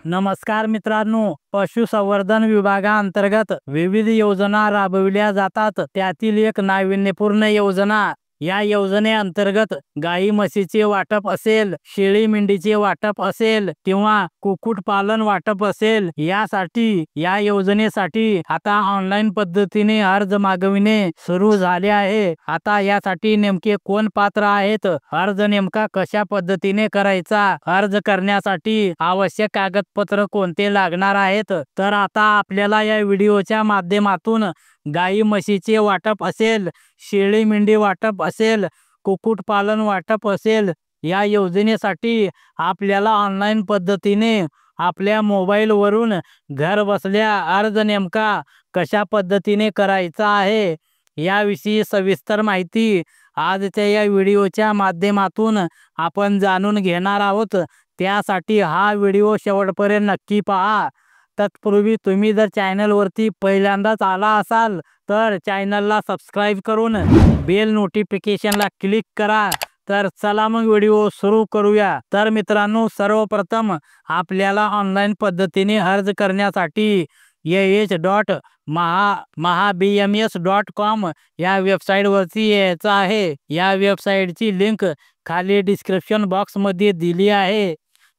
नमस्कार मित्रांनो, पशुसंवर्धन विभागाअंतर्गत विविध योजना राबविल्या जातात. त्यातील एक नाविन्यपूर्ण योजना. या योजनेअंतर्गत गाई म्हशीचे वाटप असेल, शेळी मेंढीचे वाटप असेल किंवा कुक्कुटपालन वाटप असेल, या योजनेसाठी आता ऑनलाईन पद्धतीने अर्ज मागविणे सुरू झाले आहे. आता यासाठी नेमके कोण पात्र आहेत, अर्ज नेमका कशा पद्धतीने करायचा, अर्ज करण्यासाठी आवश्यक कागदपत्र कोणते लागणार आहेत, तर आता आपल्याला या व्हिडिओच्या माध्यमातून गाई म्हशीचे वाटप असेल, शेळी मेंढी वाटप असेल, कुक्कुटपालन वाटप असेल, या योजनेसाठी आपल्याला ऑनलाईन पद्धतीने आपल्या मोबाईलवरून घर बसल्या अर्ज नेमका कशा पद्धतीने करायचा आहे, याविषयी सविस्तर माहिती आजच्या या व्हिडिओच्या माध्यमातून आपण जाणून घेणार आहोत. त्यासाठी हा व्हिडिओ शेवटपर्यंत नक्की पहा. तत्पूर्वी तुम्ही जर चॅनलवरती पहिल्यांदाच आला असाल तर चॅनलला सबस्क्राईब करून बेल नोटिफिकेशनला क्लिक करा. तर चला मग व्हिडिओ सुरू करूया. तर मित्रांनो, सर्वप्रथम आपल्याला ऑनलाईन पद्धतीने अर्ज करण्यासाठी ah.mahabms.com या वेबसाईटवरती यायचं आहे. या वेबसाईटची लिंक खाली डिस्क्रिप्शन बॉक्समध्ये दिली आहे.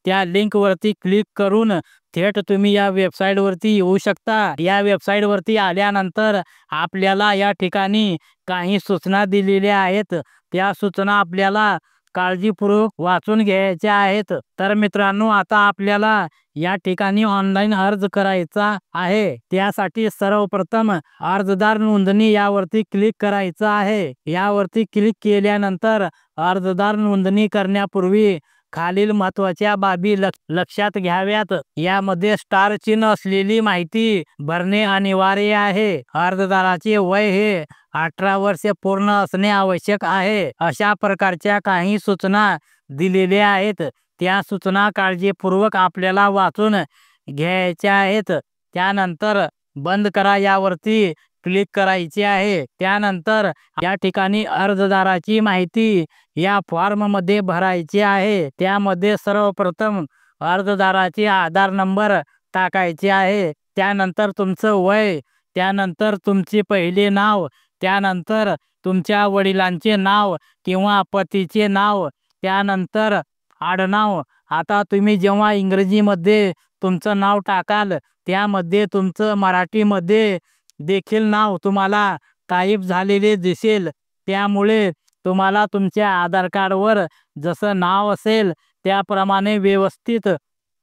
त्या लिंकवरती क्लिक करून थेट तुम्ही या वेबसाईटवरती येऊ शकता. या वेबसाईटवरती आल्यानंतर आपल्याला या ठिकाणी काही सूचना दिलेल्या आहेत. त्या सूचना आपल्याला काळजीपूर्वक वाचून घ्यायच्या आहेत. तर मित्रांनो, आता आपल्याला या ठिकाणी ऑनलाईन अर्ज करायचा आहे. त्यासाठी सर्वप्रथम अर्जदार नोंदणी यावरती क्लिक करायचं आहे. यावरती क्लिक केल्यानंतर अर्जदार नोंदणी करण्यापूर्वी खालील महत्त्वाच्या बाबी लक्षात घ्याव्यात. यामध्ये स्टार चिन्ह असलेली माहिती भरणे अनिवार्य आहे. अर्जदाराचे वय हे 18 वर्षे पूर्ण असणे आवश्यक आहे. अशा प्रकारच्या काही सूचना दिलेल्या आहेत. त्या सूचना काळजीपूर्वक आपल्याला वाचून घ्यायच्या आहेत. त्यानंतर बंद करा यावरती क्लिक करायचे आहे. त्यानंतर या ठिकाणी अर्जदाराची माहिती या फॉर्म मध्ये भरायची आहे. त्यामध्ये सर्वप्रथम अर्जदाराचे आधार नंबर टाकायचे आहे. त्यानंतर तुमचं वय, त्यानंतर तुमचे पहिले नाव, त्यानंतर तुमच्या वडिलांचे नाव किंवा पतीचे नाव, त्यानंतर आडनाव. आता तुम्ही जेव्हा इंग्रजीमध्ये तुमचं नाव टाकाल त्यामध्ये तुमचं मराठीमध्ये देखील नाव तुम्हाला टाईप झालेले दिसेल. त्यामुळे तुम्हाला तुमच्या आधार कार्डवर जसं नाव असेल त्याप्रमाणे व्यवस्थित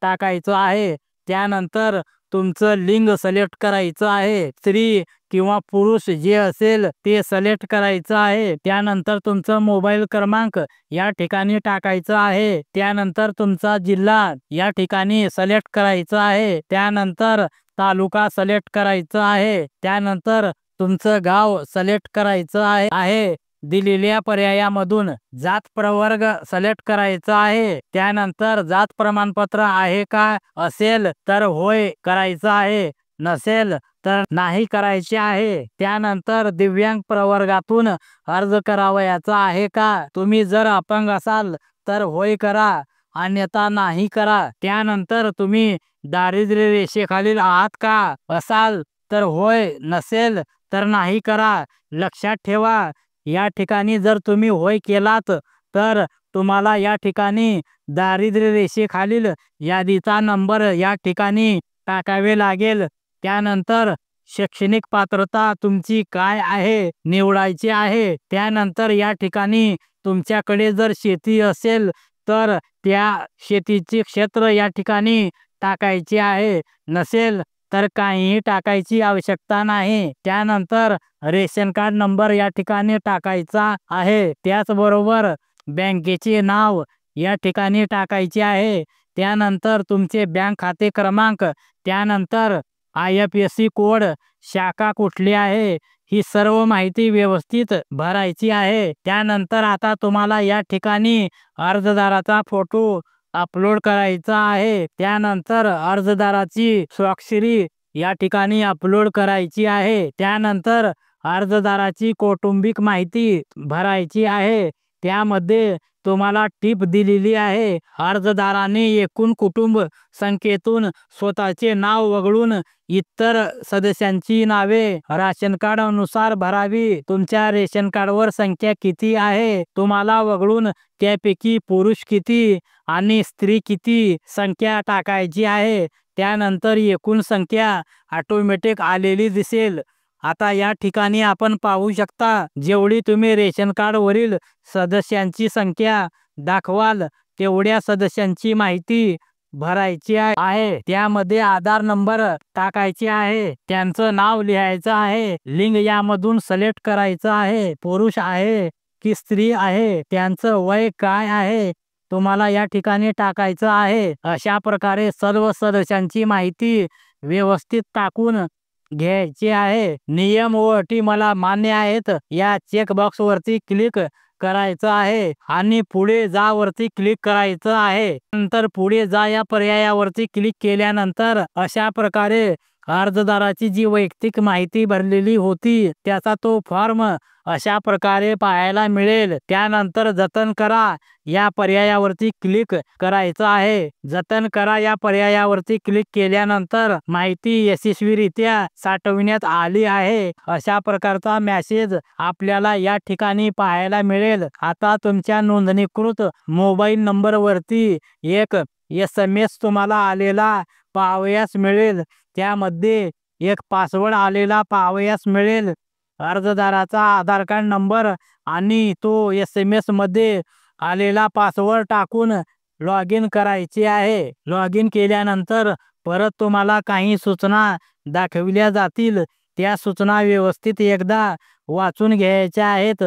टाकायचं आहे. त्यानंतर तुमचं लिंग सिलेक्ट करायचं आहे. स्त्री किंवा पुरुष जे असेल ते सिलेक्ट करायचं आहे. त्यानंतर तुमचा मोबाईल क्रमांक या ठिकाणी टाकायचा आहे. त्यानंतर तुमचा जिल्हा या ठिकाणी सिलेक्ट करायचा आहे. त्यानंतर तालुका सिलेक्ट करायचा आहे. त्यानंतर तुमचं गाव सिलेक्ट करायचं आहे. दिलेल्या पर्यायामधून जात प्रवर्ग सिलेक्ट करायचा आहे. त्यानंतर जात प्रमाणपत्र आहे का, असेल तर होय करायचं आहे, नसेल तर नाही करायचे आहे. त्यानंतर दिव्यांग प्रवर्गातून अर्ज करावयाचा आहे का, तुम्ही जर अपंग असाल तर होय करा, अन्यथा नाही करा. त्यानंतर तुम्ही दारिद्र्य रेषेखालील आहात का, असाल तर होय, नसेल तर नाही करा. लक्षात ठेवा, या ठिकाणी जर तुम्ही होय केलात तर तुम्हाला या ठिकाणी दारिद्र्य रेषेखालील यादीचा नंबर या ठिकाणी टाकावे लागेल. त्यानंतर शैक्षणिक पात्रता तुमची काय आहे निवडायची आहे. त्यानंतर या ठिकाणी तुमच्याकडे जर शेती असेल तर त्या शेतीचे क्षेत्र या ठिकाणी टाकायचे आहे, नसेल तर काहीही टाकायची आवश्यकता नाही. त्यानंतर रेशन कार्ड नंबर या ठिकाणी टाकायचा आहे. त्याचबरोबर बँकेचे नाव या ठिकाणी टाकायचे आहे. त्यानंतर तुमचे बँक खाते क्रमांक, त्यानंतर IFSC कोड, शाखा कुठली आहे, ही सर्व माहिती व्यवस्थित भरायची आहे. त्यानंतर आता तुम्हाला या ठिकाणी अर्जदाराचा फोटो अपलोड करायचा आहे. त्यानंतर अर्जदाराची स्वाक्षरी या ठिकाणी अपलोड करायची आहे. त्यानंतर अर्जदाराची कौटुंबिक माहिती भरायची आहे. त्यामध्ये तुम्हाला टीप दिलेली आहे. अर्जदाराने एकूण कुटुंब संख्येतून स्वतःचे नाव वगळून इतर सदस्यांची नावे राशन कार्ड अनुसार भरावी. तुमच्या रेशन कार्डवर संख्या किती आहे तुम्हाला वगळून त्यापैकी पुरुष किती आणि स्त्री किती संख्या टाकायची आहे. त्यानंतर एकूण संख्या ऑटोमॅटिक आलेली दिसेल. आता या ठिकाणी आपण पाहू शकता जेवढी तुम्ही रेशन कार्ड वरील सदस्यांची संख्या दाखवाल तेवढ्या सदस्यांची माहिती भरायची आहे. त्यामध्ये आधार नंबर टाकायचे आहे, त्यांचं नाव लिहायचं आहे, लिंग यामधून सिलेक्ट करायचं आहे, पुरुष आहे की स्त्री आहे, त्यांचं वय काय आहे तुम्हाला या ठिकाणी टाकायचं आहे. अशा प्रकारे सर्व सदस्यांची माहिती व्यवस्थित टाकून घ्यायची आहे. नियम व अटी मला मान्य आहेत या चेकबॉक्स वरती क्लिक करायचं आहे आणि पुढे जा वरती क्लिक करायचं आहे. नंतर पुढे जा या पर्यायावरती क्लिक केल्यानंतर अशा प्रकारे अर्जदाराची जी वैयक्तिक माहिती भरलेली होती त्याचा तो फॉर्म अशा प्रकारे पाहायला मिळेल. त्यानंतर जतन करा या पर्यायावरती क्लिक करायचं आहे. जतन करा या पर्यायावरती क्लिक केल्यानंतर माहिती यशस्वीरित्या साठवण्यात आली आहे अशा प्रकारचा मेसेज आपल्याला या ठिकाणी पाहायला मिळेल. आता तुमच्या नोंदणीकृत मोबाईल नंबर वरती एक SMS तुम्हाला आलेला पाहावयास मिळेल. त्यामध्ये एक पासवर्ड आलेला पाहावयास मिळेल. अर्जदाराचा आधार कार्ड नंबर आणि तो SMS मध्ये आलेला पासवर्ड टाकून लॉग इन करायचे आहे. लॉग इन केल्यानंतर परत तुम्हाला काही सूचना दाखविल्या जातील. त्या सूचना व्यवस्थित एकदा वाचून घ्यायच्या आहेत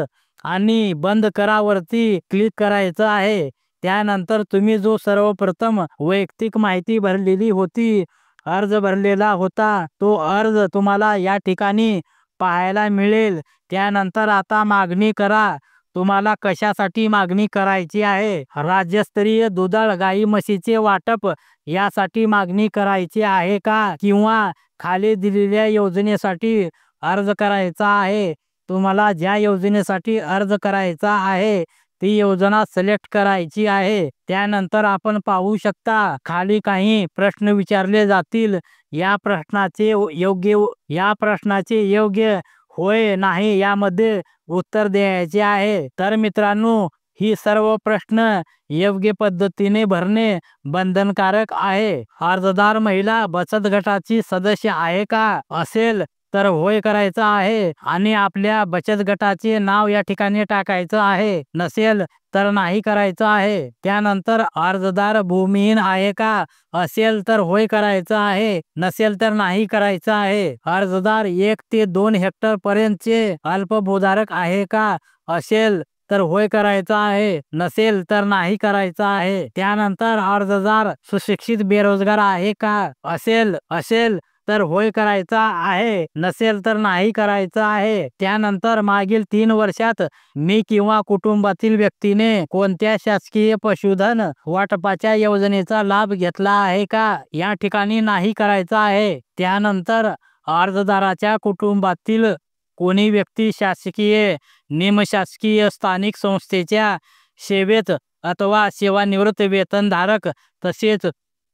आणि बंद करा वरती क्लिक करायचं आहे. त्यानंतर तुम्ही जो सर्वप्रथम वैयक्तिक माहिती भरलेली होती, अर्ज भरलेला होता, तो अर्ज तुम्हाला या ठिकाणी पाहायला मिळेल. त्यानंतर आता मागणी करा. तुम्हाला कशासाठी मागणी करायची आहे? राज्यस्तरीय दुधाळ गाई म्हशीचे वाटप यासाठी मागणी करायची आहे का किंवा खाली दिलेल्या योजनेसाठी अर्ज करायचा आहे? तुम्हाला ज्या योजनेसाठी अर्ज करायचा आहे ती योजना सिलेक्ट करायची आहे. त्यानंतर आपण पाहू शकता खाली काही प्रश्न विचारले जातील. या प्रश्नाचे योग्य होय नाही यामध्ये उत्तर द्यायचे आहे. तर मित्रांनो ही सर्व प्रश्न योग्य पद्धतीने भरणे बंधनकारक आहे. अर्जदार महिला बचत गटाची सदस्य आहे का? असेल तर होय करायचं आहे आणि आपल्या बचत गटाचे नाव या ठिकाणी टाकायचं आहे. नसेल तर नाही करायचं आहे. त्यानंतर अर्जदार भूमिहीन आहे का? असेल तर होय करायचं आहे, नसेल तर नाही करायचं आहे. अर्जदार 1 ते 2 हेक्टर पर्यंतचे अल्पभूधारक आहे का? असेल तर होय करायचं आहे, नसेल तर नाही करायचं आहे. त्यानंतर अर्जदार सुशिक्षित बेरोजगार आहे का? असेल तर होय करायचा आहे, नसेल तर नाही करायचं आहे. त्यानंतर मागील 3 वर्षात मी किंवा कुटुंबातील व्यक्तीने कोणत्या शासकीय पशुधन वाटपाच्या योजनेचा लाभ घेतला आहे का? या ठिकाणी नाही करायचा आहे. त्यानंतर अर्जदाराच्या कुटुंबातील कोणी व्यक्ती शासकीय, निमशासकीय, स्थानिक संस्थेच्या सेवेत अथवा सेवानिवृत्त वेतनधारक तसेच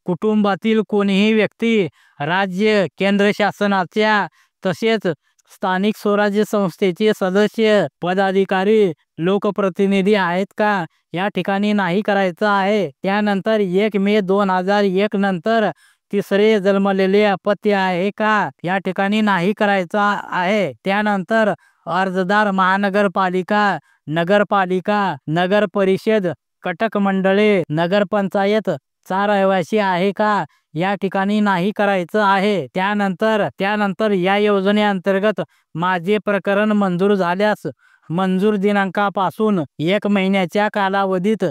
कुटुंबातील कोणीही व्यक्ती राज्य, केंद्र शासनाच्या तसेच स्थानिक स्वराज्य संस्थेचे सदस्य, पदाधिकारी, लोकप्रतिनिधी आहेत का? या ठिकाणी नाही करायचं आहे. त्यानंतर 1 मे 2001 नंतर तिसरे जन्मलेले अपत्य आहे का? या ठिकाणी नाही करायचं आहे. त्यानंतर अर्जदार महानगरपालिका, नगरपालिका, नगर परिषद, कटक मंडळे, नगरपंचायत चा रहिवासी आहे का? या ठिकाणी नाही करायचं आहे. त्यानंतर या योजनेअंतर्गत माझे प्रकरण मंजूर झाल्यास मंजूर दिनांकापासून 1 महिन्याच्या कालावधीत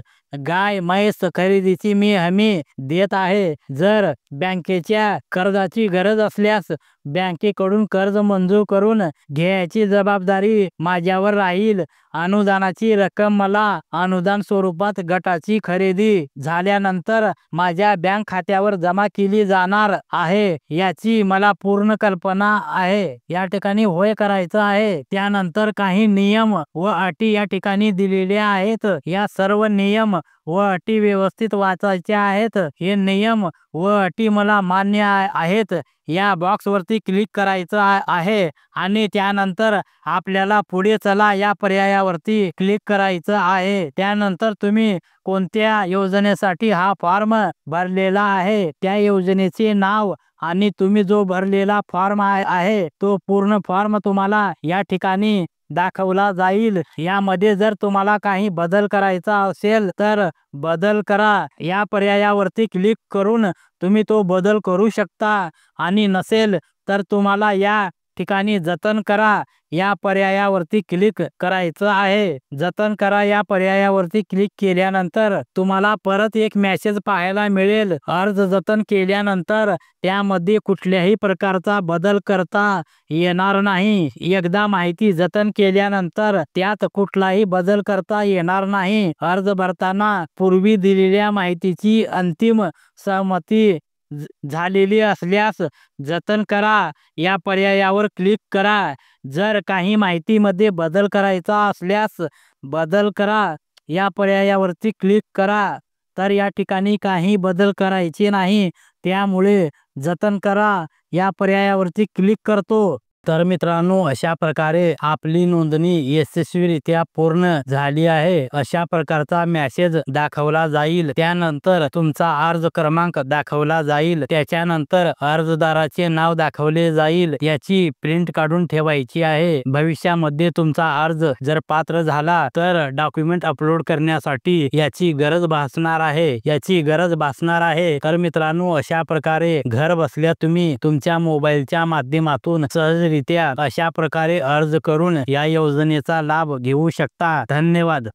गाय म्हैस खरेदीची मी हमी देत आहे. जर बँकेच्या कर्जाची गरज असल्यास बँकेकडून कर्ज मंजूर करून घ्यायची जबाबदारी माझ्यावर राहील. अनुदानाची रक्कम मला अनुदान स्वरूपात गटाची खरेदी झाल्यानंतर माझ्या बँक खात्यावर जमा केली जाणार आहे याची मला पूर्ण कल्पना आहे. या ठिकाणी होय करायचं आहे. त्यानंतर काही नियम व अटी या ठिकाणी दिलेल्या आहेत. या सर्व नियम व अटी व्यवस्थित वाचायच्या आहेत. हे नियम व अटी मला मान्य आहेत या बॉक्सवरती क्लिक करायचं आहे आणि त्यानंतर आपल्याला पुढे चला या पर्यायावरती क्लिक करायचं आहे. त्यानंतर तुम्ही कोणत्या योजनेसाठी हा फॉर्म भरलेला आहे त्या योजनेचे नाव आणि तुम्ही जो भरलेला फॉर्म आहे तो पूर्ण फॉर्म तुम्हाला या ठिकाणी दाखवला जाईल. यामध्ये जर तुम्हाला काही बदल करायचा असेल तर बदल करा या पर्यायावरती क्लिक करून तुम्ही तो बदल करू शकता आणि नसेल तर तुम्हाला या ठिकाणी जतन करा या पर्यायावरती क्लिक करायचं आहे. जतन करा या पर्यायावरती क्लिक केल्यानंतर तुम्हाला परत एक मेसेज पाहायला मिळेल. अर्ज जतन केल्यानंतर त्यामध्ये कुठल्याही प्रकारचा बदल करता येणार नाही. एकदा माहिती जतन केल्यानंतर त्यात कुठलाही बदल करता येणार नाही. अर्ज भरताना पूर्वी दिलेल्या माहितीची अंतिम सहमती झालेली असल्यास जतन करा या पर्यायावर क्लिक करा. जर काही माहितीमध्ये बदल करायचा असल्यास बदल करा या पर्यायावरती क्लिक करा. तर या ठिकाणी काही बदल करायचे नाही त्यामुळे जतन करा या पर्यायावरती क्लिक करतो. तर मित्रांनो, अशा प्रकारे आपली नोंदणी यशस्वीरित्या पूर्ण झाली आहे अशा प्रकारचा मेसेज दाखवला जाईल. त्यानंतर तुमचा अर्ज क्रमांक दाखवला जाईल. त्याच्यानंतर अर्जदाराचे नाव दाखवले जाईल. याची प्रिंट काढून ठेवायची आहे. भविष्यामध्ये तुमचा अर्ज जर पात्र झाला तर डॉक्युमेंट अपलोड करण्यासाठी याची गरज भासणार आहे. तर मित्रांनो, अशा प्रकारे घर बसल्या तुम्ही तुमच्या मोबाईलच्या माध्यमातून सहज अशा प्रकारे अर्ज करून या योजनेचा लाभ घेऊ शकता. धन्यवाद.